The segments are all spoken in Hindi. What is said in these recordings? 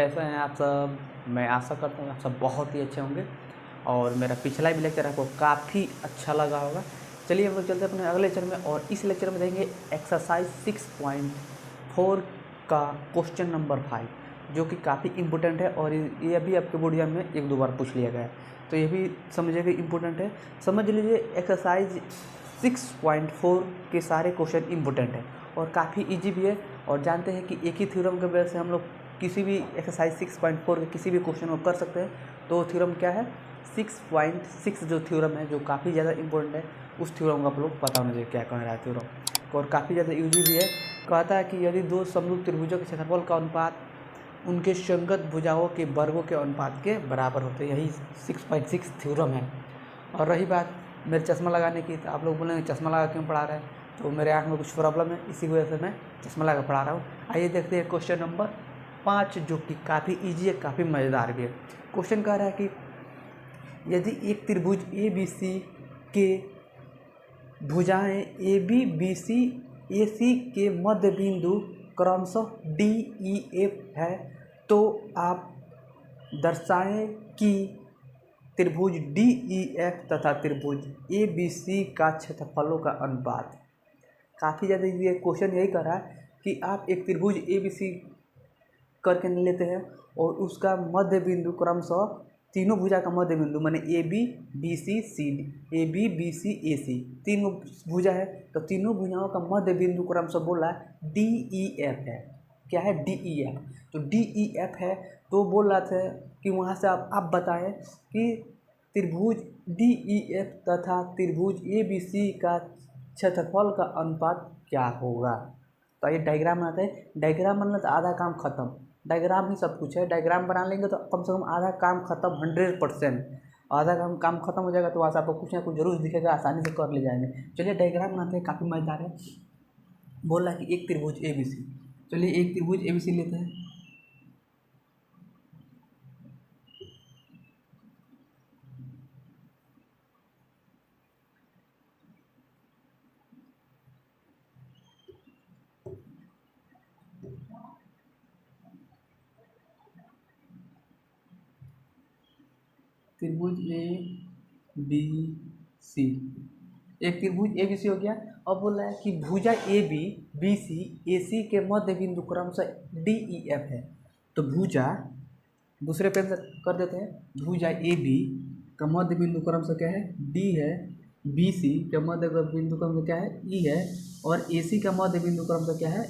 कैसे हैं आप सब। मैं आशा करता हूँ आप सब बहुत ही अच्छे होंगे और मेरा पिछला भी लेक्चर आपको काफ़ी अच्छा लगा होगा। चलिए हम लोग चलते हैं अपने अगले लेक्चर में और इस लेक्चर में देखेंगे एक्सरसाइज 6.4 का क्वेश्चन नंबर 5 जो कि काफ़ी इम्पोर्टेंट है और ये भी आपके बोर्ड एग्जाम में 1-2 बार पूछ लिया गया है, तो ये भी समझिएगा इम्पोर्टेंट है। समझ लीजिए एक्सरसाइज 6.4 के सारे क्वेश्चन इम्पोर्टेंट है और काफ़ी इजी भी है। और जानते हैं कि एक ही थ्योरम की वजह से हम लोग किसी भी एक्सरसाइज 6.4 के किसी भी क्वेश्चन को कर सकते हैं। तो थ्योरम क्या है? 6.6 जो थ्योरम है जो काफ़ी ज़्यादा इम्पोर्टेंट है, उस थ्योरम को आप लोग पता होना चाहिए क्या कह रहा है थ्योरम। और काफ़ी ज़्यादा यूजी भी है। कहता है कि यदि दो समरूप त्रिभुजों के क्षेत्रफल का अनुपात उनके संगत भुजाओं के वर्गों के अनुपात के बराबर होते हैं, यही 6.6 थ्योरम है। और रही बात मेरे चश्मा लगाने की, तो आप लोग बोलेंगे चश्मा लगा क्यों पढ़ा रहे हैं, तो मेरे आँख में कुछ प्रॉब्लम है, इसी वजह से मैं चश्मा लगा पढ़ा रहा हूँ। आइए देखते हैं क्वेश्चन नंबर 5 जो कि काफ़ी ईजी है, काफ़ी मज़ेदार भी है। क्वेश्चन कह रहा है कि यदि एक त्रिभुज ए बी सी के भुजाएं ए बी बी सी ए सी के मध्य बिंदु क्रमशः डी ई एफ है, तो आप दर्शाएं कि त्रिभुज डी ई एफ तथा त्रिभुज ए बी सी का क्षेत्रफलों का अनुपात। काफ़ी ज़्यादा ये क्वेश्चन यही कर रहा है कि आप एक त्रिभुज ए बी सी करके लेते हैं और उसका मध्य बिंदु क्रमशः तीनों भुजा का मध्य बिंदु माने A B B C C D, A B B C A C तीनों भुजा है, तो तीनों भुजाओं का मध्य बिंदु क्रमशः बोल रहा है डी ई एफ है। क्या है? D E F. तो डी ई एफ है तो बोल रहा था कि वहाँ से आप बताएं कि त्रिभुज डी ई एफ तथा त्रिभुज ए बी सी का क्षेत्रफल का अनुपात क्या होगा। तो ये डायग्राम बनाते हैं। डायग्राम बनना तो आधा काम खत्म, डायग्राम ही सब कुछ है। डायग्राम बना लेंगे तो कम से कम आधा काम खत्म 100%। आधा काम खत्म हो जाएगा तो वहाँ से आपको कुछ ना कुछ जरूर दिखेगा, आसानी से कर ले जाएंगे। चलिए डायग्राम बनाते हैं, काफ़ी मजेदार है। बोल रहा है कि एक त्रिभुज ए बी सी, चलिए एक त्रिभुज ए बी सी लेते हैं। त्रिभुज ए बी सी, एक त्रिभुज ए बी सी हो गया। अब बोल रहा है कि भुजा ए बी बी सी ए सी के मध्य बिंदु क्रमशः डी ई एफ है। तो भुजा दूसरे पेन से कर देते हैं। भुजा ए बी का मध्य बिंदु क्रमशः क्या है? डी है। बी सी का मध्य बिंदु क्रमशः क्या है? ई है। और ए सी का मध्य बिंदु क्रमशः क्या है?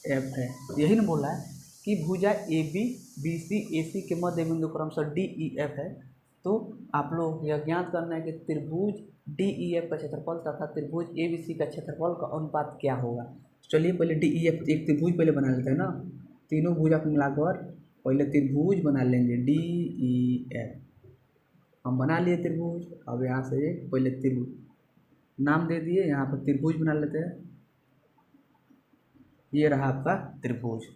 एफ है। यही ना बोल रहा है कि भुजा ए बी बी सी ए सी के मध्य बिंदु क्रमशः डी ई एफ है। तो आप लोग यह ज्ञात करना है कि त्रिभुज डी ई एफ का क्षेत्रफल तथा त्रिभुज ए बी सी का क्षेत्रफल का अनुपात क्या होगा। चलिए पहले डी ई एफ एक त्रिभुज पहले बना लेते हैं ना, तीनों भुजा को मिलाकर पहले त्रिभुज बना लेंगे डी ई एफ। हम बना लिए त्रिभुज। अब यहाँ से एक पहले त्रिभुज नाम दे दिए, यहाँ पर त्रिभुज बना लेते हैं। ये रहा आपका त्रिभुज।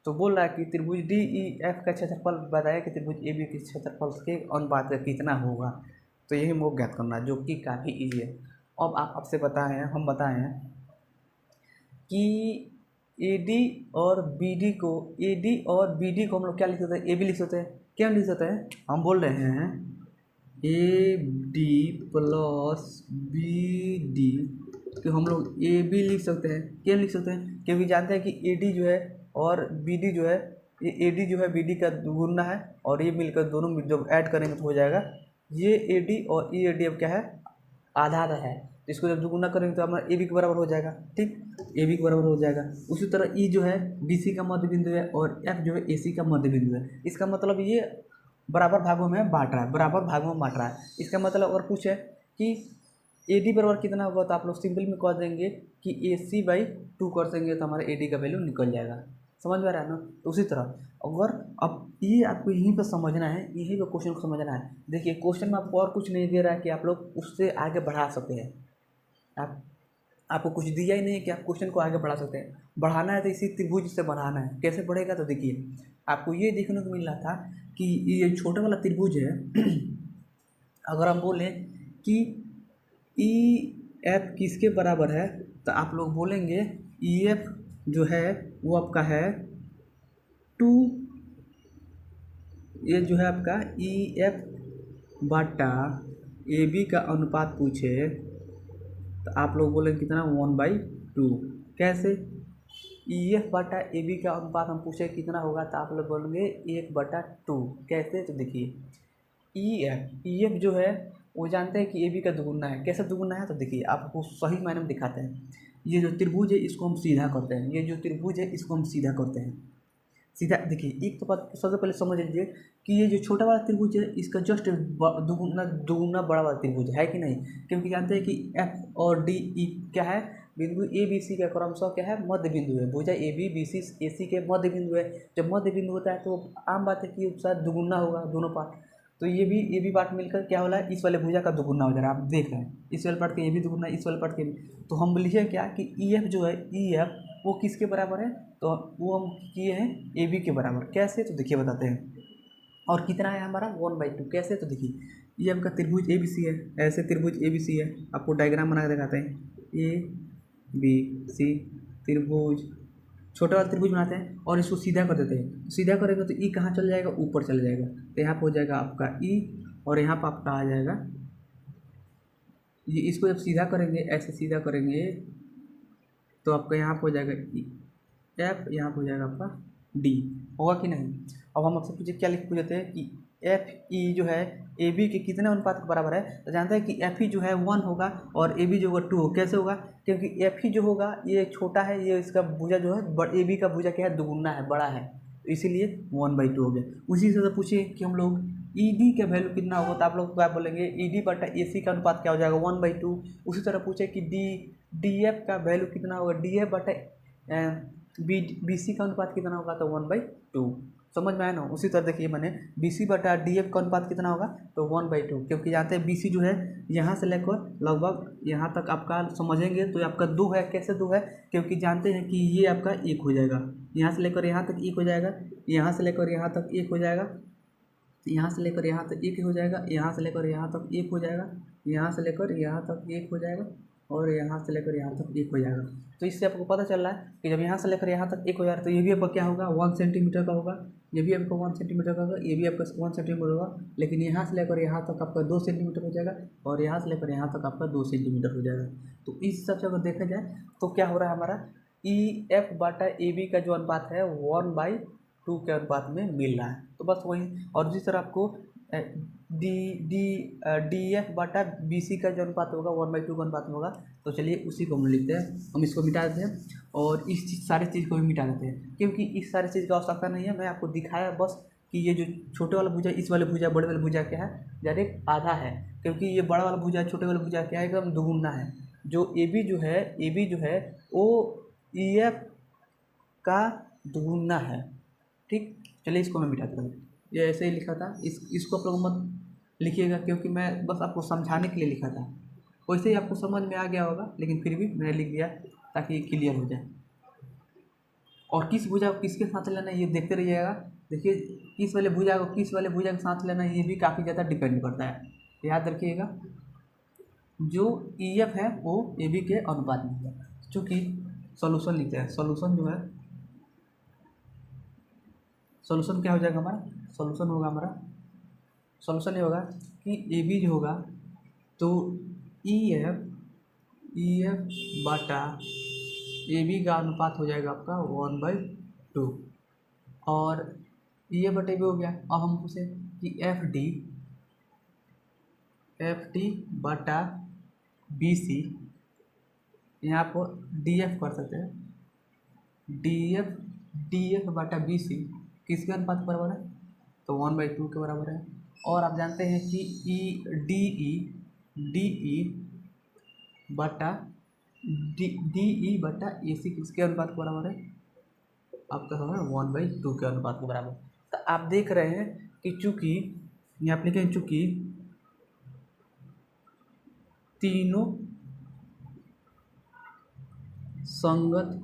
तो बोल रहा है कि त्रिभुज डी ई एफ का क्षेत्रफल बताया कि त्रिभुज ए बी के क्षेत्रफल के अनुपात का कितना होगा। तो यही मोग ज्ञात करना जो कि काफ़ी ईजी है। अब आपसे बताए हैं, हम बताए हैं कि ए डी और बी डी को, ए डी और बी डी को हम लोग क्या लिख सकते हैं? ए बी लिख सकते हैं। क्या लिख सकते हैं? हम बोल रहे हैं A D plus B D कि हम लोग ए बी लिख सकते हैं। क्या लिख सकते हैं? क्योंकि जानते हैं कि ए डी जो है और बी डी जो है, ये ए डी जो है बी डी का दुगुना है और ये मिलकर दोनों जब ऐड करेंगे तो हो जाएगा ये ए डी और ये ए डी अब क्या है? आधा आधा है। तो इसको जब दुगुना करेंगे तो हमारा ए बी के बराबर हो जाएगा। ठीक, ए बी के बराबर हो जाएगा। उसी तरह ई जो है बी सी का मध्य बिंदु है और एफ जो है ए सी का मध्य बिंदु है। इसका मतलब ये बराबर भागों में बांट रहा है, बराबर भागों में बांट रहा है। इसका मतलब अगर कुछ है कि ए डी बराबर कितना होगा तो आप लोग सिंपल में कह देंगे कि ए सी बाई 2 कर देंगे तो हमारा ए डी का वैल्यू निकल जाएगा। समझ में आ रहा है ना? तो उसी तरह अगर अब ये आपको यहीं पर समझना है, यहीं पर क्वेश्चन को समझना है। देखिए क्वेश्चन में आपको और कुछ नहीं दे रहा है कि आप लोग उससे आगे बढ़ा सकते हैं। आपको कुछ दिया ही नहीं है कि आप क्वेश्चन को आगे बढ़ा सकते हैं। बढ़ाना है तो इसी त्रिभुज से बढ़ाना है। कैसे बढ़ेगा? तो देखिए आपको ये देखने को मिल रहा था कि ये छोटे वाला त्रिभुज है अगर हम बोलें कि ई एफ किसके बराबर है तो आप लोग बोलेंगे ई एफ जो है वो आपका है 2 ये जो है आपका ई एफ बटा ए बी का अनुपात पूछे तो आप लोग बोले कितना 1/2। कैसे? ई एफ बटा ए बी का अनुपात हम पूछे कितना होगा तो आप लोग बोलेंगे 1/2। कैसे? तो देखिए ई एफ जो है वो जानते हैं कि ए बी का दुगुना है। कैसे दुगुना है? तो देखिए आपको सही मायने में दिखाते हैं। ये जो त्रिभुज है इसको हम सीधा करते हैं, ये जो त्रिभुज है इसको हम सीधा करते हैं। सीधा देखिए एक तो बात सबसे पहले समझ लीजिए कि ये जो छोटा वाला त्रिभुज है इसका जस्ट दुगुना दुगुना बड़ा वाला त्रिभुज है कि नहीं? क्योंकि जानते हैं कि एफ और डी ई क्या है? बिंदु ए बी सी का क्रमशः क्या है? मध्य बिंदु है। भुजा ए बी बी सी ए सी के मध्य बिंदु है। जब मध्य बिंदु होता है तो आम बात है कि शायद दुगुना होगा दोनों पार्ट। तो ये भी पार्ट मिलकर क्या हो रहा है? इस वाले भुजा का दुगुना हो जा रहा है। आप देख रहे हैं इस वाले पार्ट का ये भी दुगुना, इस वाले पार्ट के भी। तो हम लिखे क्या कि ई एफ जो है ई एफ वो किसके बराबर है? तो वो हम किए हैं ए बी के बराबर। कैसे? तो देखिए बताते हैं। और कितना है हमारा? 1/2। कैसे? तो देखिए ये आपका त्रिभुज ए बी सी है, ऐसे त्रिभुज ए बी सी है। आपको डायग्राम बना के दिखाते हैं। ए बी सी त्रिभुज, छोटा वाला त्रिभुज बनाते हैं और इसको सीधा कर देते हैं। सीधा करेंगे तो ई कहाँ चल जाएगा? ऊपर चल जाएगा। तो यहाँ पर हो जाएगा आपका ई और यहाँ पर आपका आ जाएगा ये। इसको जब सीधा करेंगे, ऐसे सीधा करेंगे तो आपका यहाँ पर हो जाएगा ई एफ, यहाँ पर हो जाएगा आपका डी। होगा कि नहीं? अब हम आपसे पूछे क्या लिख पूछते हैं कि एफ ई जो है ए बी के कितने अनुपात के बराबर है? तो जानते हैं कि एफ ई जो है 1 होगा और ए बी जो होगा 2 होगा। कैसे होगा? क्योंकि एफ ई जो होगा ये छोटा है, ये इसका भुजा जो है ए बी का भुजा क्या है? दुगुना है, बड़ा है, तो इसीलिए 1/2 हो गया। उसी से पूछिए कि हम लोग ई डी का वैल्यू कितना होगा तो आप लोग क्या बोलेंगे? ई डी बटा ए सी का अनुपात क्या हो जाएगा? 1/2। उसी तरह पूछे कि डी एफ का वैल्यू कितना होगा? डी एफ बटा बी सी का अनुपात कितना होगा? तो 1/2। समझ में आया ना? उसी तरह देखिए मैंने बी सी बटा डी एफ का अनुपात कितना होगा? तो 1/2। क्योंकि जानते हैं बी सी जो है यहाँ से लेकर लगभग यहाँ तक आपका समझेंगे तो आपका 2 है। कैसे 2 है? क्योंकि जानते हैं कि ये आपका 1 हो जाएगा, यहाँ से लेकर यहाँ तक 1 हो जाएगा, यहाँ से लेकर यहाँ तक 1 हो जाएगा, यहाँ से लेकर यहाँ तक 1 हो जाएगा, यहाँ से लेकर यहाँ तक 1 हो जाएगा, यहाँ से लेकर यहाँ तक 1 हो जाएगा और यहाँ से लेकर यहाँ तक 1 हो जाएगा। तो इससे आपको पता चल रहा है कि जब यहाँ से लेकर यहाँ तक 1 हो जा रहा है तो ये भी आपका क्या होगा? 1 सेंटीमीटर का होगा। ये भी आपका 1 सेंटीमीटर का होगा, ये भी आपका 1 सेंटीमीटर होगा। लेकिन यहाँ से लेकर यहाँ तक आपका 2 सेंटीमीटर हो जाएगा और यहाँ से लेकर यहाँ तक आपका 2 सेंटीमीटर हो जाएगा। तो इस हिसाब से अगर देखा जाए तो क्या हो रहा है हमारा? ई एफ बटा ए बी का जो अनुपात है 1/2 के अनुपात में मिल रहा है। तो बस वही। और जिस तरह आपको डी एफ बटा बी सी का जो अनुपात होगा 1/2 का अनुपात में होगा। तो चलिए उसी को हम लिखते हैं, हम इसको मिटा देते हैं और इस सारी चीज़ को भी मिटा देते हैं क्योंकि इस सारी चीज़ की आवश्यकता नहीं है। मैं आपको दिखाया बस कि ये जो छोटे वाला भुजा, इस वाले भुजा, बड़े वाले भुजा क्या है? डायरेक्ट आधा है। क्योंकि ये बड़ा वाला भुजा छोटे वाले भुजा क्या है? एकदम दुगुना है। जो ए बी जो है वो ई एफ का दुगुना है। ठीक, चलिए इसको मैं मिटा देता हूँ। ये ऐसे ही लिखा था, इसको आप लोग मत लिखिएगा क्योंकि मैं बस आपको समझाने के लिए लिखा था। वैसे ही आपको समझ में आ गया होगा लेकिन फिर भी मैंने लिख दिया ताकि क्लियर हो जाए। और किस भुजा को किसके साथ लेना है ये देखते रहिएगा। देखिए किस वाले भुजा को किस वाले भुजा के साथ लेना है ये भी काफ़ी ज़्यादा डिपेंड करता है। याद रखिएगा जो ई एफ है वो ए बी के अनुपात में है। चूँकि सोल्यूशन लिखते हैं, सोल्यूशन जो है सोल्यूशन क्या हो जाएगा हमारा? सोल्यूशन होगा हमारा, सोल्यूशन ये होगा कि ए बी जो होगा तो ई एफ बटा ए बी का अनुपात हो जाएगा आपका 1/2 और ई एफ बटा ए बी हो गया। अब हम पूछे कि एफ डी बटा बी सी, यहाँ पर डी एफ कर सकते हैं। डी एफ बटा बी सी किसके अनुपात के बराबर है? तो 1/2 के बराबर है। और आप जानते हैं कि डी ई बटा ए सी किसके अनुपात के बराबर है? आपका होगा 1/2 के अनुपात के बराबर। तो आप देख रहे हैं कि चूँकि यहाँ आप लिखें चूँकि तीनों संगत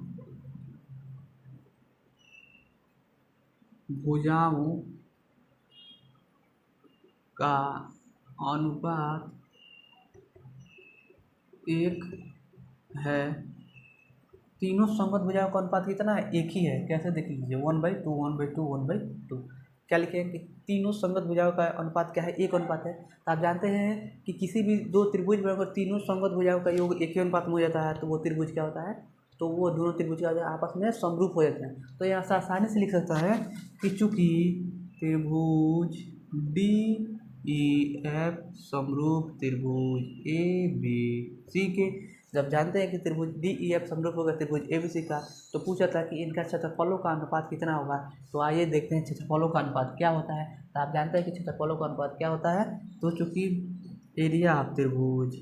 भुजाओं का अनुपात 1 है। तीनों संगत भुजाओं का अनुपात कितना है? 1 ही है। कैसे देख लीजिए 1/2 1/2 1/2। क्या लिखेंगे कि तीनों संगत भुजाओं का अनुपात क्या है, एक अनुपात है। तो आप जानते हैं कि किसी भी दो त्रिभुज में अगर तीनों संगत भुजाओं का योग एक ही अनुपात में हो जाता है तो वो त्रिभुज क्या होता है, तो वो दोनों त्रिभुज क्या होता है, आपस में समरूप हो जाते हैं। तो यहाँ से आसानी से लिख सकता है कि चूँकि त्रिभुज DEF समरूप त्रिभुज ABC के, जब जानते हैं कि त्रिभुज DEF समरूप होगा त्रिभुज ABC का, तो पूछा था कि इनका क्षेत्रफलों का अनुपात कितना होगा। तो आइए देखते हैं क्षेत्रफलों का अनुपात क्या होता है। तो आप जानते हैं कि क्षेत्रफलों का अनुपात क्या होता है, तो चूँकि एरिया ऑफ त्रिभुज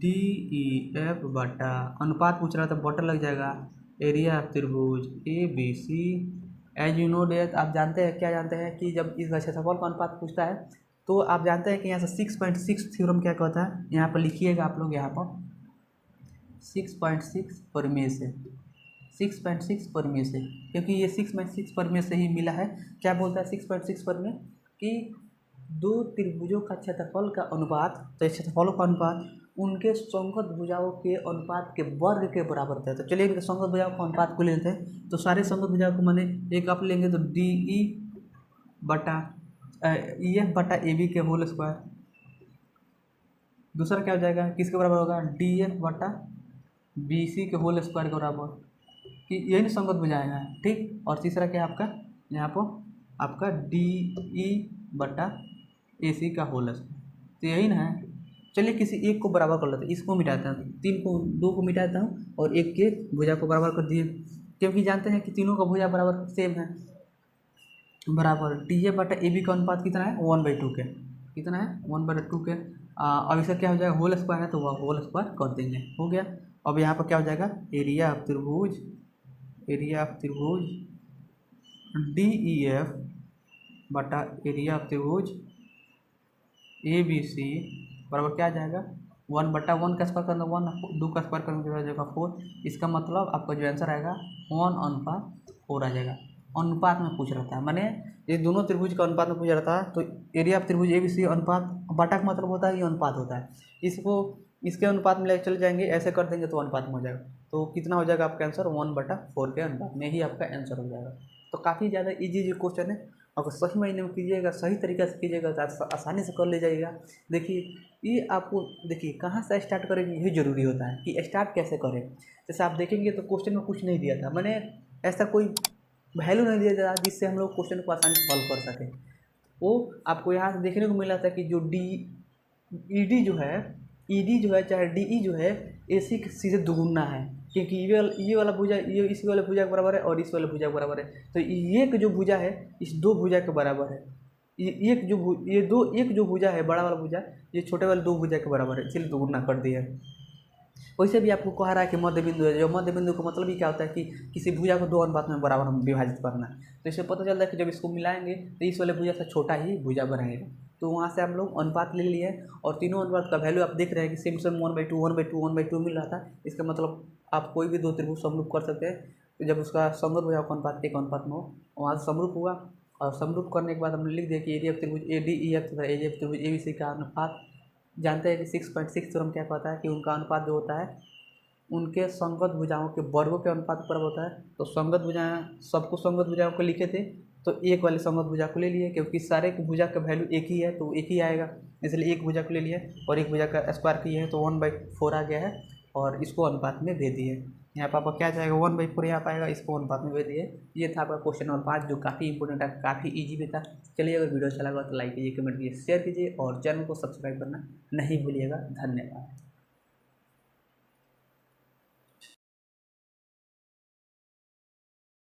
DEF बटा अनुपात पूछ रहा था, बटा लग जाएगा एरिया ऑफ त्रिभुज ABC as you know that. आप जानते हैं, क्या जानते हैं कि जब इस क्षेत्रफल का अनुपात पूछता है तो आप जानते हैं कि यहाँ से 6.6 थ्योरम क्या कहता है, यहाँ पर लिखिएगा आप लोग, यहाँ पर 6.6 परिमेय से, 6.6 परिमेय से, क्योंकि ये 6.6 परिमेय से ही मिला है। क्या बोलता है 6.6 परिमेय कि दो त्रिभुजों का क्षेत्रफल का अनुपात, तो क्षेत्रफलों का अनुपात उनके संगत भुजाओं के अनुपात के वर्ग के बराबर होता है। तो चलिए इनके संगत भुजाओं का अनुपात को लेते हैं। तो सारे संगत भुजाओं को मैंने एक आप लेंगे तो DE बटा EF बटा AB के होल स्क्वायर, दूसरा क्या हो जाएगा, किसके बराबर होगा, DF बटा BC के होल स्क्वायर के बराबर, कि यही संगत भुजाएं हैं, ठीक। और तीसरा क्या है आपका, यहाँ पर आपका DE बटा AC का होल स्क्वायर, तो यही ना है। चलिए किसी एक को बराबर कर लेते हैं, इसको मिटाते हैं, तीन को, दो को मिटाता हूँ और एक के भुजा को बराबर कर दिए, क्योंकि जानते हैं कि तीनों का भुजा बराबर सेम है, बराबर DF बटा AB का अनुपात कितना है, 1/2 के, कितना है 1/2 के। अब इसका क्या हो जाएगा, होल स्क्वायर है तो वह होल स्क्वायर कर देंगे, हो गया। अब यहाँ पर क्या हो जाएगा, एरिया ऑफ त्रिभुज DEF बटा एरिया ऑफ त्रिभुज ABC बराबर क्या आ जाएगा, 1/1 का स्क्वायर करना 1, 2 का स्क्वायर करने के जाएगा 4। इसका मतलब आपका जो आंसर आएगा 1/4 आ जाएगा। अनुपात में पूछ रहा था, मैंने ये दोनों त्रिभुज का अनुपात में पूछ रहा था, तो एरिया ऑफ त्रिभुज ABC अनुपात, बटा का मतलब होता है ये अनुपात होता है, इसको इसके अनुपात में लेकर चले जाएंगे, ऐसे कर देंगे तो अनुपात में हो जाएगा। तो कितना हो जाएगा आपका आंसर, 1/4 के अनुपात में ही आपका आंसर हो जाएगा। तो काफ़ी ज़्यादा इजी क्वेश्चन है, अगर सही महीने में कीजिएगा, सही तरीके से कीजिएगा तो आसानी से कर ले जाइएगा। देखिए ये आपको, देखिए कहाँ से स्टार्ट करेंगे यही ज़रूरी होता है कि स्टार्ट कैसे करें। जैसे आप देखेंगे तो क्वेश्चन में कुछ नहीं दिया था, मैंने ऐसा कोई वैल्यू नहीं दिया था जिससे हम लोग क्वेश्चन को आसानी से सॉल्व कर सकें। वो आपको यहाँ से देखने को मिला था कि जो ED जो है चाहे DE जो है AC के सीधे दुगुना है, क्योंकि ये वाला भुजा ये इस वाले भुजा के बराबर है और इस वाले भुजा के बराबर है, तो ये जो भुजा है इस दो भुजा के बराबर है। एक जो भुजा है बड़ा वाला भुजा, ये छोटे वाले दो भुजा के बराबर है, इसलिए दुगुना कर दिया है। वैसे भी आपको कह रहा है कि मध्य बिंदु है, जो मध्य बिंदु का मतलब ही क्या होता है कि किसी भुजा को दो अनुपात में बराबर में विभाजित करना है। तो इससे पता चलता है कि जब इसको मिलाएंगे तो इस वाले भुजा से छोटा ही भुजा बनाएगा। तो वहाँ से हम लोग अनुपात ले लिए और तीनों अनुपात का वैल्यू आप देख रहे हैं कि सेम 1/2 मिल रहा था। इसका मतलब आप कोई भी दो त्रिभुज समरूप कर सकते हैं, तो जब उसका समरूप भुजाओं का अनुपात एक अनुपात में हो, वहाँ से समरूप हुआ। और समरूप करने के बाद हमने लिख दिया कि एरिया ऑफ त्रिभुज ADEF तथा एरिया ऑफ त्रिभुज ABC का अनुपात, जानते हैं कि 6.6 थ्योरम क्या कहता है कि उनका अनुपात जो होता है उनके संगत भुजाओं के वर्गों के अनुपात पर होता है। तो संगत भुजाएं, सबको संगत भुजाओं को लिखे थे तो एक वाले संगत भुजा को ले लिए, क्योंकि सारे की भुजा का वैल्यू एक ही है तो एक ही आएगा, इसलिए एक भुजा को ले लिया और एक भुजा का स्क्वायर किए हैं तो 1/4 आ गया है और इसको अनुपात में भेज दिए। यहाँ पर आपका क्या जाएगा, 1/4 यहाँ पाएगा, इसको अनुपात में भेज दिए। ये था आपका क्वेश्चन नंबर 5, जो काफ़ी इंपॉर्टेंट है, काफ़ी ईजी भी था। चलिए अगर वीडियो अच्छा लगा तो लाइक कीजिए, कमेंट कीजिए, शेयर कीजिए और चैनल को सब्सक्राइब करना नहीं भूलिएगा। धन्यवाद।